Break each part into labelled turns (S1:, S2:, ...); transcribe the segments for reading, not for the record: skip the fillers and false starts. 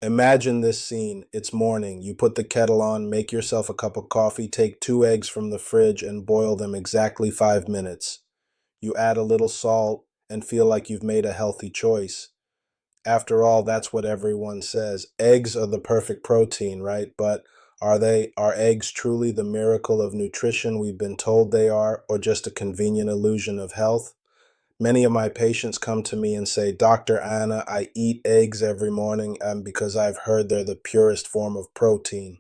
S1: Imagine this scene. It's morning. You put the kettle on, make yourself a cup of coffee, take 2 eggs from the fridge, and boil them exactly 5 minutes. You add a little salt and feel like you've made a healthy choice. After all, that's what everyone says. Eggs are the perfect protein, right? But are eggs truly the miracle of nutrition we've been told they are, or just a convenient illusion of health? Many of my patients come to me and say, Dr. Anna, I eat eggs every morning because I've heard they're the purest form of protein.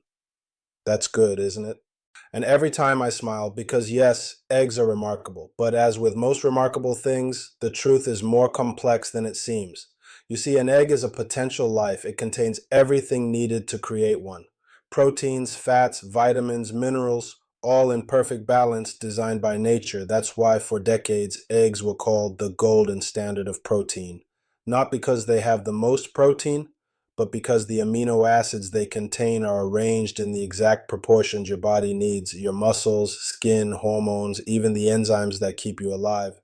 S1: That's good, isn't it? And every time I smile because, yes, eggs are remarkable. But as with most remarkable things, the truth is more complex than it seems. You see, an egg is a potential life. It contains everything needed to create one: proteins, fats, vitamins, minerals, all in perfect balance designed by nature. That's why for decades, eggs were called the golden standard of protein. Not because they have the most protein, but because the amino acids they contain are arranged in the exact proportions your body needs. Your muscles, skin, hormones, even the enzymes that keep you alive,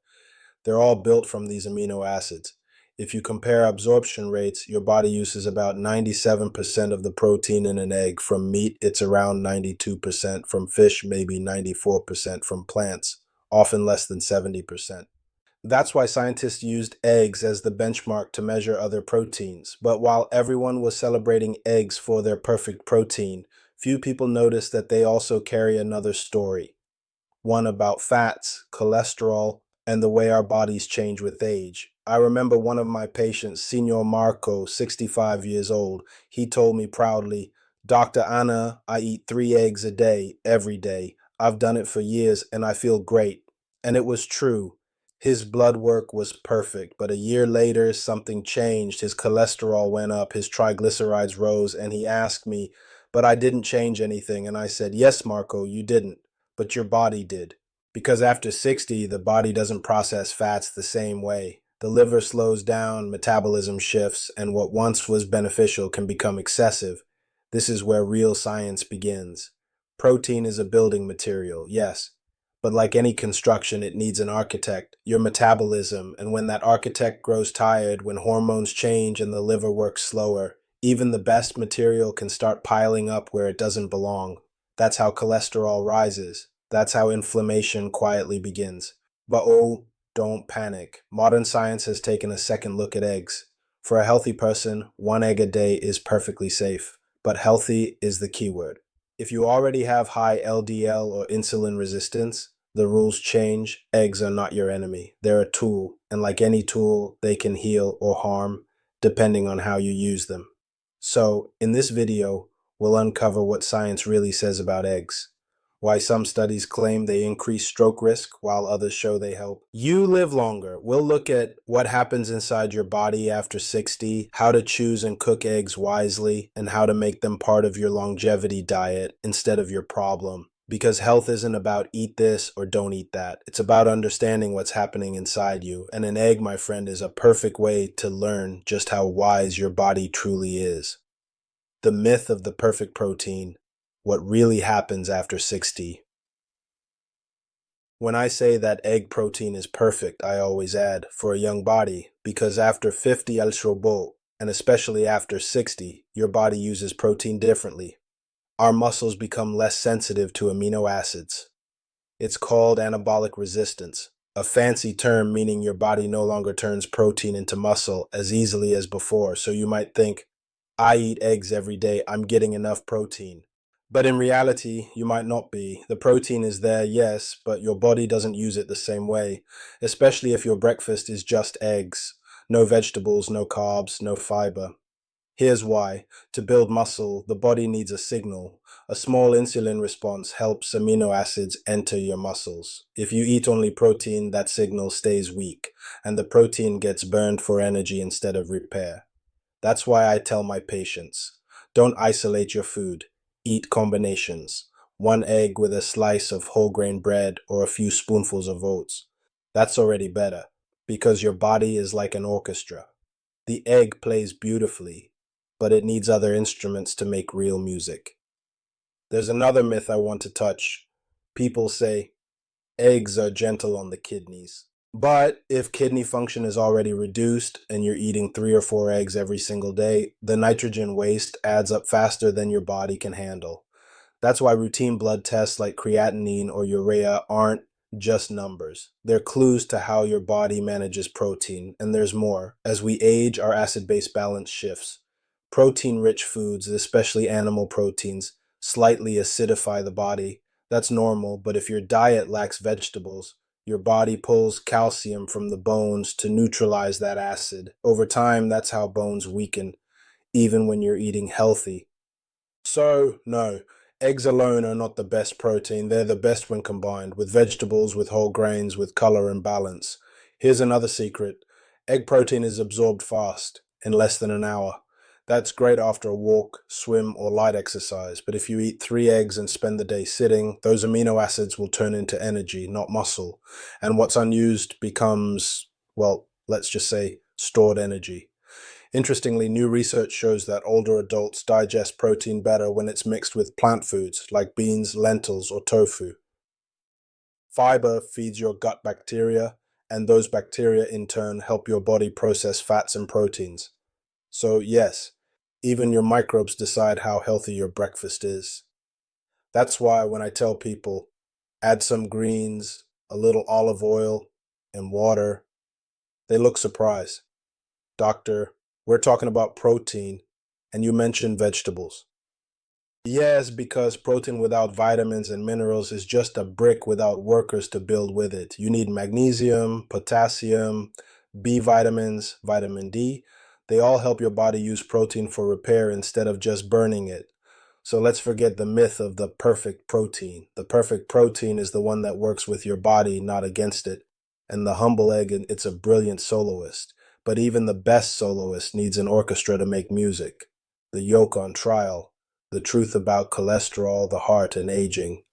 S1: they're all built from these amino acids. If you compare absorption rates, your body uses about 97% of the protein in an egg. From meat, it's around 92%. From fish, maybe 94%. From plants, often less than 70%. That's why scientists used eggs as the benchmark to measure other proteins. But while everyone was celebrating eggs for their perfect protein, few people noticed that they also carry another story, one about fats, cholesterol, and the way our bodies change with age. I remember one of my patients, Senor Marco, 65 years old. He told me proudly, Dr. Anna, I eat 3 eggs a day, every day. I've done it for years and I feel great. And it was true. His blood work was perfect, but a year later, something changed. His cholesterol went up, his triglycerides rose, and he asked me, but I didn't change anything. And I said, yes, Marco, you didn't, but your body did. Because after 60, the body doesn't process fats the same way. The liver slows down, metabolism shifts, and what once was beneficial can become excessive. This is where real science begins. Protein is a building material, yes, but like any construction, it needs an architect, your metabolism, and when that architect grows tired, when hormones change and the liver works slower, even the best material can start piling up where it doesn't belong. That's how cholesterol rises. That's how inflammation quietly begins. But oh, don't panic. Modern science has taken a second look at eggs. For a healthy person, 1 egg a day is perfectly safe. But healthy is the keyword. If you already have high LDL or insulin resistance, the rules change. Eggs are not your enemy. They're a tool, and like any tool, they can heal or harm depending on how you use them. So, in this video, we'll uncover what science really says about eggs, why some studies claim they increase stroke risk while others show they help you live longer. We'll look at what happens inside your body after 60, how to choose and cook eggs wisely, and how to make them part of your longevity diet instead of your problem. Because health isn't about eat this or don't eat that. It's about understanding what's happening inside you. And an egg, my friend, is a perfect way to learn just how wise your body truly is. The myth of the perfect protein, what really happens after 60. When I say that egg protein is perfect, I always add, for a young body, because after 50 el robot, and especially after 60, your body uses protein differently. Our muscles become less sensitive to amino acids. It's called anabolic resistance, a fancy term meaning your body no longer turns protein into muscle as easily as before. So you might think, I eat eggs every day, I'm getting enough protein. But in reality, you might not be. The protein is there, yes, but your body doesn't use it the same way, especially if your breakfast is just eggs. No vegetables, no carbs, no fiber. Here's why. To build muscle, the body needs a signal. A small insulin response helps amino acids enter your muscles. If you eat only protein, that signal stays weak, and the protein gets burned for energy instead of repair. That's why I tell my patients, don't isolate your food. Eat combinations. 1 egg with a slice of whole grain bread or a few spoonfuls of oats. That's already better, because your body is like an orchestra. The egg plays beautifully, but it needs other instruments to make real music. There's another myth I want to touch. People say eggs are gentle on the kidneys. But if kidney function is already reduced and you're eating 3 or 4 eggs every single day, the nitrogen waste adds up faster than your body can handle. That's why routine blood tests like creatinine or urea aren't just numbers. They're clues to how your body manages protein, and there's more. As we age, our acid base balance shifts. Protein rich foods, especially animal proteins, slightly acidify the body. That's normal, but if your diet lacks vegetables, your body pulls calcium from the bones to neutralize that acid. Over time, that's how bones weaken, even when you're eating healthy. So, no, eggs alone are not the best protein. They're the best when combined with vegetables, with whole grains, with color and balance. Here's another secret: egg protein is absorbed fast, in less than an hour. That's great after a walk, swim, or light exercise. But if you eat 3 eggs and spend the day sitting, those amino acids will turn into energy, not muscle. And what's unused becomes, well, let's just say, stored energy. Interestingly, new research shows that older adults digest protein better when it's mixed with plant foods like beans, lentils, or tofu. Fiber feeds your gut bacteria, and those bacteria in turn help your body process fats and proteins. So, yes, even your microbes decide how healthy your breakfast is. That's why when I tell people, add some greens, a little olive oil, and water, they look surprised. Doctor, we're talking about protein, and you mentioned vegetables. Yes, because protein without vitamins and minerals is just a brick without workers to build with it. You need magnesium, potassium, B vitamins, vitamin D. They all help your body use protein for repair instead of just burning it. So let's forget the myth of the perfect protein. The perfect protein is the one that works with your body, not against it. And the humble egg, it's a brilliant soloist. But even the best soloist needs an orchestra to make music. The yolk on trial, the truth about cholesterol, the heart, and aging.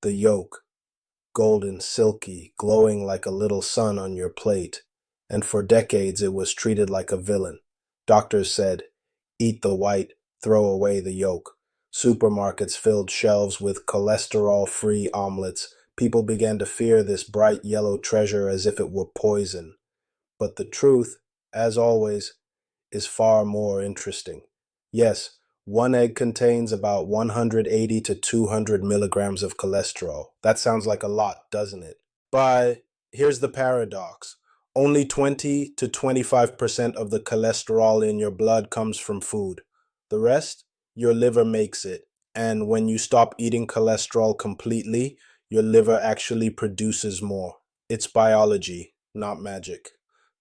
S1: The yolk, golden, silky, glowing like a little sun on your plate. And for decades it was treated like a villain. Doctors said, eat the white, throw away the yolk. Supermarkets filled shelves with cholesterol-free omelets. People began to fear this bright yellow treasure as if it were poison. But the truth, as always, is far more interesting. Yes, one egg contains about 180 to 200 milligrams of cholesterol. That sounds like a lot, doesn't it? But here's the paradox: only 20 to 25% of the cholesterol in your blood comes from food. The rest, your liver makes it. And when you stop eating cholesterol completely, your liver actually produces more. It's biology, not magic.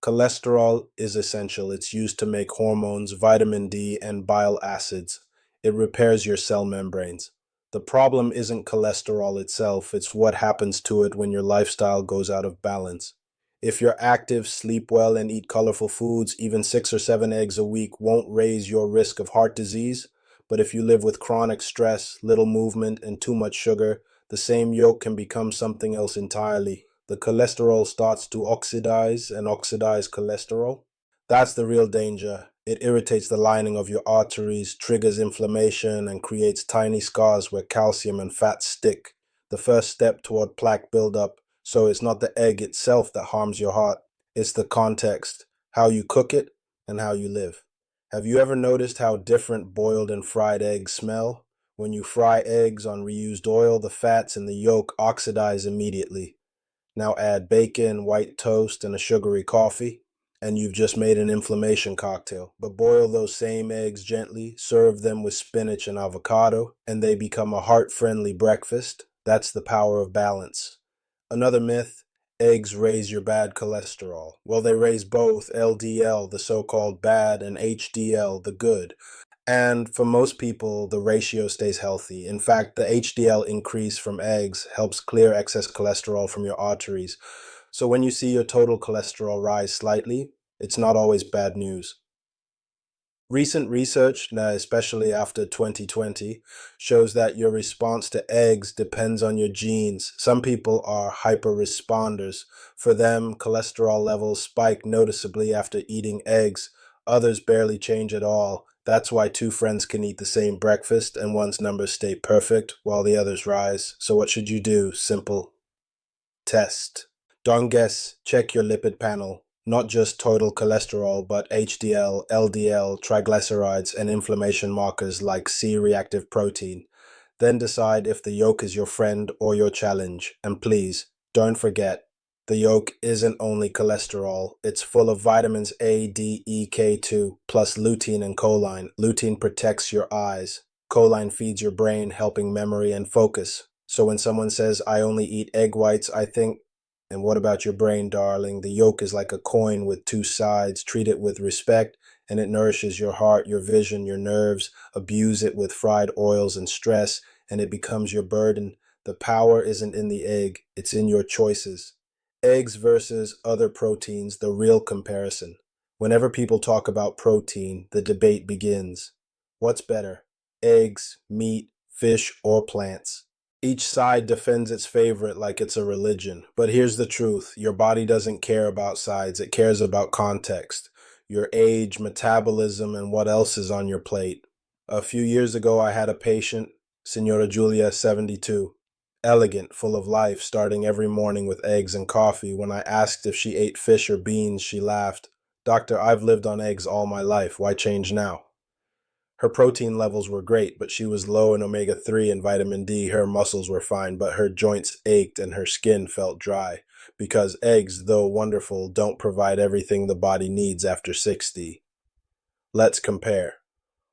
S1: Cholesterol is essential. It's used to make hormones, vitamin D, and bile acids. It repairs your cell membranes. The problem isn't cholesterol itself, it's what happens to it when your lifestyle goes out of balance. If you're active, sleep well, and eat colorful foods, even 6 or 7 eggs a week won't raise your risk of heart disease. But if you live with chronic stress, little movement, and too much sugar, the same yolk can become something else entirely. The cholesterol starts to oxidize and oxidize cholesterol. That's the real danger. It irritates the lining of your arteries, triggers inflammation, and creates tiny scars where calcium and fat stick. The first step toward plaque buildup. So it's not the egg itself that harms your heart, it's the context, how you cook it, and how you live. Have you ever noticed how different boiled and fried eggs smell? When you fry eggs on reused oil, the fats in the yolk oxidize immediately. Now add bacon, white toast, and a sugary coffee, and you've just made an inflammation cocktail. But boil those same eggs gently, serve them with spinach and avocado, and they become a heart-friendly breakfast. That's the power of balance. Another myth: eggs raise your bad cholesterol. Well, they raise both LDL, the so-called bad, and HDL, the good. And for most people, the ratio stays healthy. In fact, the HDL increase from eggs helps clear excess cholesterol from your arteries. So when you see your total cholesterol rise slightly, it's not always bad news. Recent research, now especially after 2020, shows that your response to eggs depends on your genes. Some people are hyper responders. For them, cholesterol levels spike noticeably after eating eggs. Others barely change at all. That's why two friends can eat the same breakfast and one's numbers stay perfect while the others rise. So what should you do? Simple. Test. Don't guess, check your lipid panel. Not just total cholesterol, but HDL, LDL, triglycerides, and inflammation markers like C-reactive protein. Then decide if the yolk is your friend or your challenge. And please, don't forget, the yolk isn't only cholesterol, it's full of vitamins A, D, E, K2, plus lutein and choline. Lutein protects your eyes. Choline feeds your brain, helping memory and focus. So when someone says, I only eat egg whites, I think, and what about your brain, darling? The yolk is like a coin with two sides. Treat it with respect, and it nourishes your heart, your vision, your nerves. Abuse it with fried oils and stress, and it becomes your burden. The power isn't in the egg, it's in your choices. Eggs versus other proteins, the real comparison. Whenever people talk about protein, the debate begins. What's better, eggs, meat, fish, or plants? Each side defends its favorite like it's a religion. But here's the truth. Your body doesn't care about sides. It cares about context. Your age, metabolism, and what else is on your plate. A few years ago, I had a patient, Senora Julia, 72. Elegant, full of life, starting every morning with eggs and coffee. When I asked if she ate fish or beans, she laughed. Doctor, I've lived on eggs all my life. Why change now? Her protein levels were great, but she was low in omega-3 and vitamin D. Her muscles were fine, but her joints ached and her skin felt dry. Because eggs, though wonderful, don't provide everything the body needs after 60. Let's compare.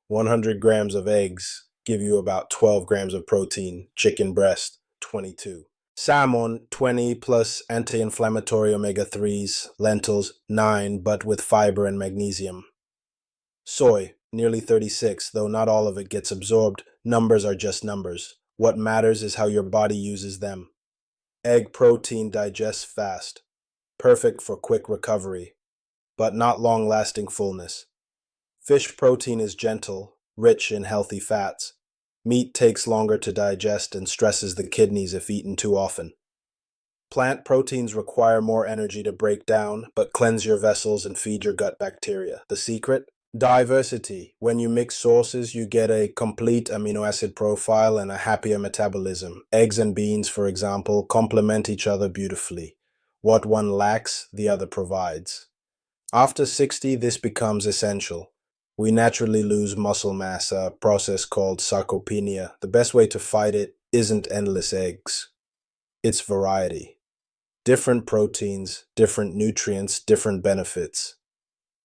S1: 100 grams of eggs give you about 12 grams of protein. Chicken breast, 22. Salmon, 20 plus anti-inflammatory omega-3s. Lentils, 9, but with fiber and magnesium. Soy, nearly 36, though not all of it gets absorbed. Numbers are just numbers. What matters is how your body uses them. Egg protein digests fast, perfect for quick recovery, but not long-lasting fullness. Fish protein is gentle, rich in healthy fats. Meat takes longer to digest and stresses the kidneys if eaten too often. Plant proteins require more energy to break down, but cleanse your vessels and feed your gut bacteria. The secret? Diversity. When you mix sources, you get a complete amino acid profile and a happier metabolism. Eggs and beans, for example, complement each other beautifully. What one lacks, the other provides. After 60, this becomes essential. We naturally lose muscle mass, a process called sarcopenia. The best way to fight it isn't endless eggs. It's variety. Different proteins, different nutrients, different benefits.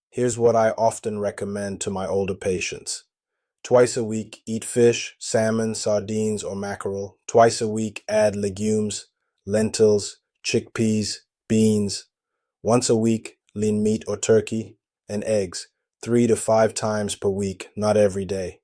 S1: Here's what I often recommend to my older patients. Twice a week, eat fish, salmon, sardines, or mackerel. Twice a week, add legumes, lentils, chickpeas, beans. Once a week, lean meat or turkey, and eggs, 3 to 5 times per week, not every day.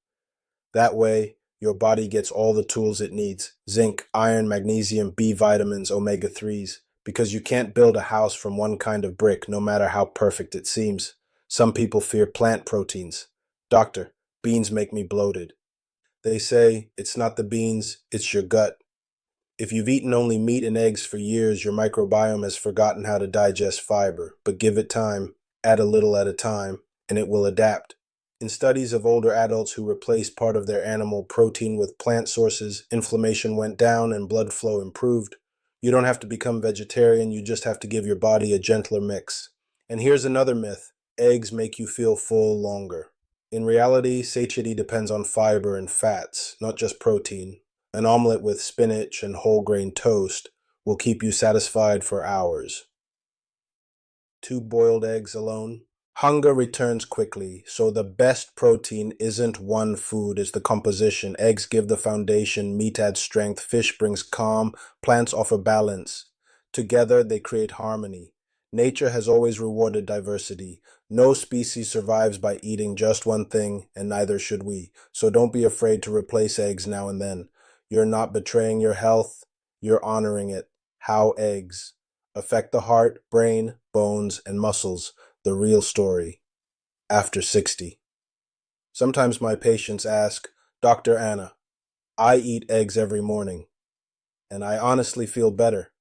S1: That way, your body gets all the tools it needs: zinc, iron, magnesium, B vitamins, omega-3s, because you can't build a house from one kind of brick, no matter how perfect it seems. Some people fear plant proteins. Doctor, beans make me bloated. They say it's not the beans, it's your gut. If you've eaten only meat and eggs for years, your microbiome has forgotten how to digest fiber. But give it time, add a little at a time, and it will adapt. In studies of older adults who replaced part of their animal protein with plant sources, inflammation went down and blood flow improved. You don't have to become vegetarian, you just have to give your body a gentler mix. And here's another myth: eggs make you feel full longer. In reality, satiety depends on fiber and fats, not just protein. An omelet with spinach and whole grain toast will keep you satisfied for hours. 2 boiled eggs alone. Hunger returns quickly, so the best protein isn't one food, it's the composition. Eggs give the foundation, meat adds strength, fish brings calm, plants offer balance. Together, they create harmony. Nature has always rewarded diversity. No species survives by eating just one thing, and neither should we. So don't be afraid to replace eggs now and then. You're not betraying your health, you're honoring it. How eggs affect the heart, brain, bones, and muscles. The real story after 60. Sometimes my patients ask, Dr. Anna, I eat eggs every morning, and I honestly feel better.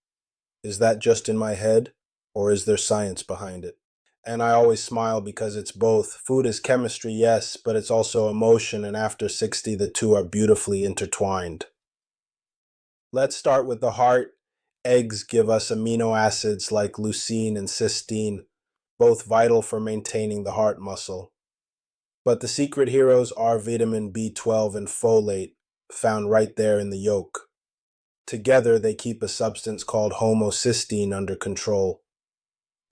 S1: Is that just in my head, or is there science behind it? And I always smile because it's both. Food is chemistry, yes, but it's also emotion, and after 60, the two are beautifully intertwined. Let's start with the heart. Eggs give us amino acids like leucine and cysteine, both vital for maintaining the heart muscle. But the secret heroes are vitamin B12 and folate, found right there in the yolk. Together, they keep a substance called homocysteine under control.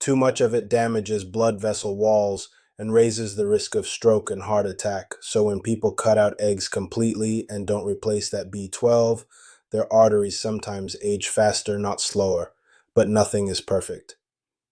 S1: Too much of it damages blood vessel walls and raises the risk of stroke and heart attack. So when people cut out eggs completely and don't replace that B12, their arteries sometimes age faster, not slower. But nothing is perfect.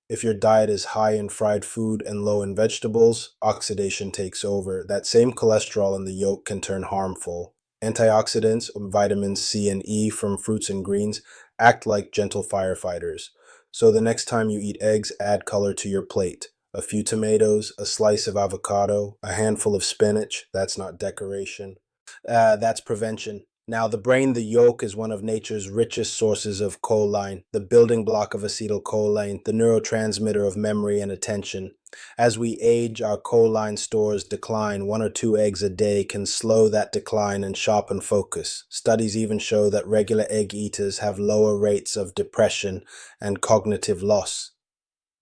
S1: If your diet is high in fried food and low in vegetables, oxidation takes over. That same cholesterol in the yolk can turn harmful. Antioxidants, vitamins C and E from fruits and greens, act like gentle firefighters. So the next time you eat eggs, add color to your plate. A few tomatoes, a slice of avocado, a handful of spinach. That's not decoration. That's prevention. Now, the brain, the yolk, is one of nature's richest sources of choline, the building block of acetylcholine, the neurotransmitter of memory and attention. As we age, our choline stores decline. 1 or 2 eggs a day can slow that decline and sharpen focus. Studies even show that regular egg eaters have lower rates of depression and cognitive loss.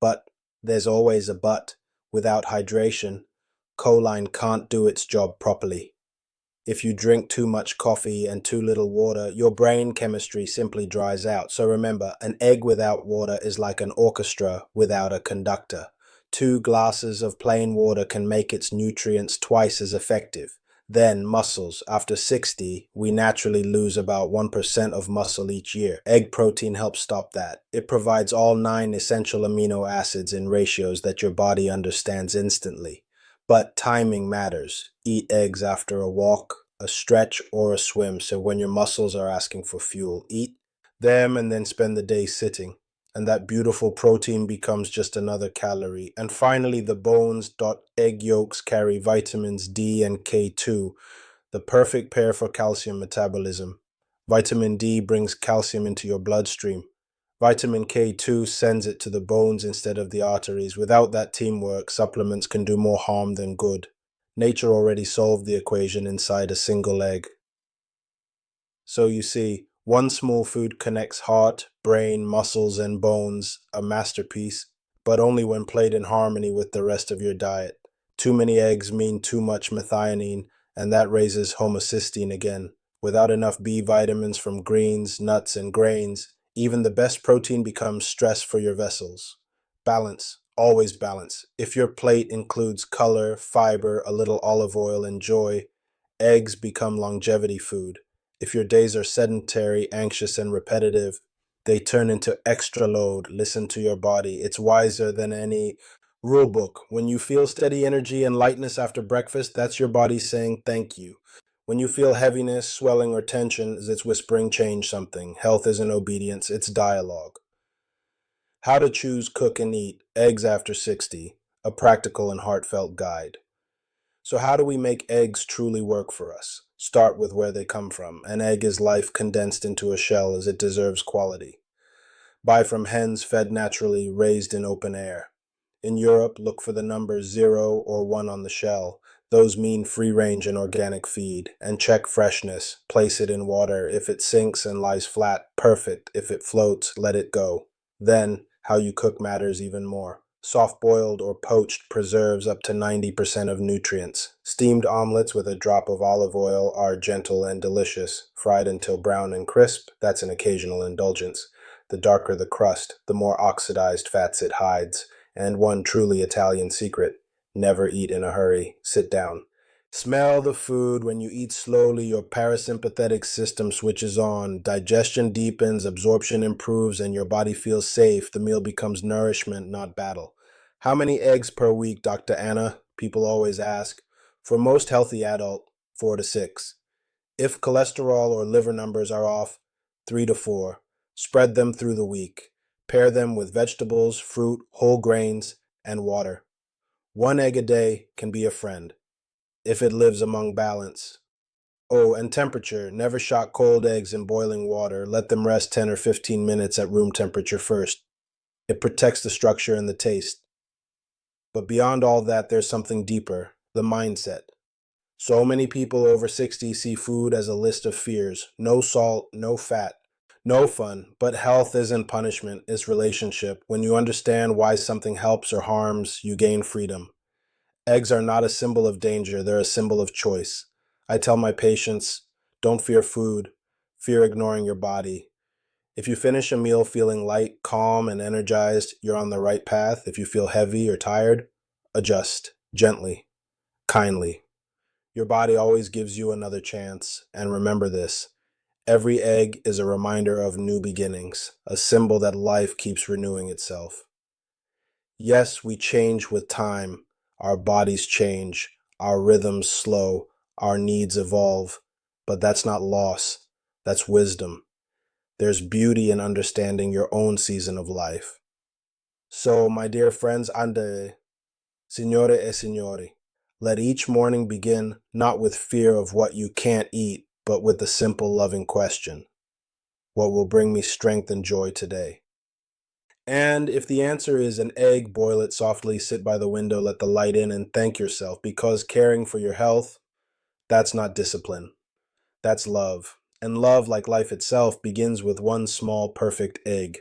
S1: But there's always a but. Without hydration, choline can't do its job properly. If you drink too much coffee and too little water, your brain chemistry simply dries out. So remember, an egg without water is like an orchestra without a conductor. 2 glasses of plain water can make its nutrients twice as effective. Then muscles. After 60, we naturally lose about 1% of muscle each year. Egg protein helps stop that. It provides all 9 essential amino acids in ratios that your body understands instantly. But timing matters. Eat eggs after a walk, a stretch, or a swim, so when your muscles are asking for fuel, eat them and then spend the day sitting. And that beautiful protein becomes just another calorie. And finally, the bones. Egg yolks carry vitamins D and K2, the perfect pair for calcium metabolism. Vitamin D brings calcium into your bloodstream. Vitamin K2 sends it to the bones instead of the arteries. Without that teamwork, supplements can do more harm than good. Nature already solved the equation inside a single egg. So you see, one small food connects heart, brain, muscles, and bones, a masterpiece, but only when played in harmony with the rest of your diet. Too many eggs mean too much methionine, and that raises homocysteine again. Without enough B vitamins from greens, nuts, and grains, even the best protein becomes stress for your vessels. Balance, always balance. If your plate includes color, fiber, a little olive oil, and joy, eggs become longevity food. If your days are sedentary, anxious, and repetitive, they turn into extra load. Listen to your body. It's wiser than any rule book. When you feel steady energy and lightness after breakfast, that's your body saying thank you. When you feel heaviness, swelling, or tension, it's whispering change something. Health isn't obedience, it's dialogue. How to choose, cook, and eat eggs after 60, a practical and heartfelt guide. So how do we make eggs truly work for us? Start with where they come from. An egg is life condensed into a shell as it deserves quality. Buy from hens fed naturally, raised in open air. In Europe, look for the numbers 0 or 1 on the shell. Those mean free range and organic feed. And check freshness. Place it in water. If it sinks and lies flat, perfect. If it floats, let it go. Then, how you cook matters even more. Soft boiled or poached preserves up to 90% of nutrients. Steamed omelets with a drop of olive oil are gentle and delicious. Fried until brown and crisp, that's an occasional indulgence. The darker the crust, the more oxidized fats it hides. And one truly Italian secret: never eat in a hurry. Sit down. Smell the food. When you eat slowly, your parasympathetic system switches on. Digestion deepens, absorption improves, and your body feels safe. The meal becomes nourishment, not battle. How many eggs per week, Dr. Anna? People always ask. For most healthy adult, 4 to 6. If cholesterol or liver numbers are off, 3 to 4. Spread them through the week. Pair them with vegetables, fruit, whole grains, and water. 1 egg a day can be a friend if it lives among balance. Oh, and temperature. Never shock cold eggs in boiling water. Let them rest 10 or 15 minutes at room temperature first. It protects the structure and the taste. But beyond all that, there's something deeper: the mindset. So many people over 60 see food as a list of fears: no salt, no fat, No fun, but health isn't punishment, it's relationship. When you understand why something helps or harms, you gain freedom. Eggs are not a symbol of danger, they're a symbol of choice. I tell my patients, don't fear food, fear ignoring your body. If you finish a meal feeling light, calm, and energized, you're on the right path. If you feel heavy or tired, adjust gently, kindly. Your body always gives you another chance. And remember this, every egg is a reminder of new beginnings, a symbol that life keeps renewing itself. Yes, we change with time. Our bodies change, our rhythms slow, our needs evolve. But that's not loss, that's wisdom. There's beauty in understanding your own season of life. So, my dear friends, ande, signore e signori, let each morning begin not with fear of what you can't eat, but with the simple, loving question, what will bring me strength and joy today? And if the answer is an egg, boil it softly, sit by the window, let the light in, and thank yourself, because caring for your health, that's not discipline. That's love. And love, like life itself, begins with one small, perfect egg.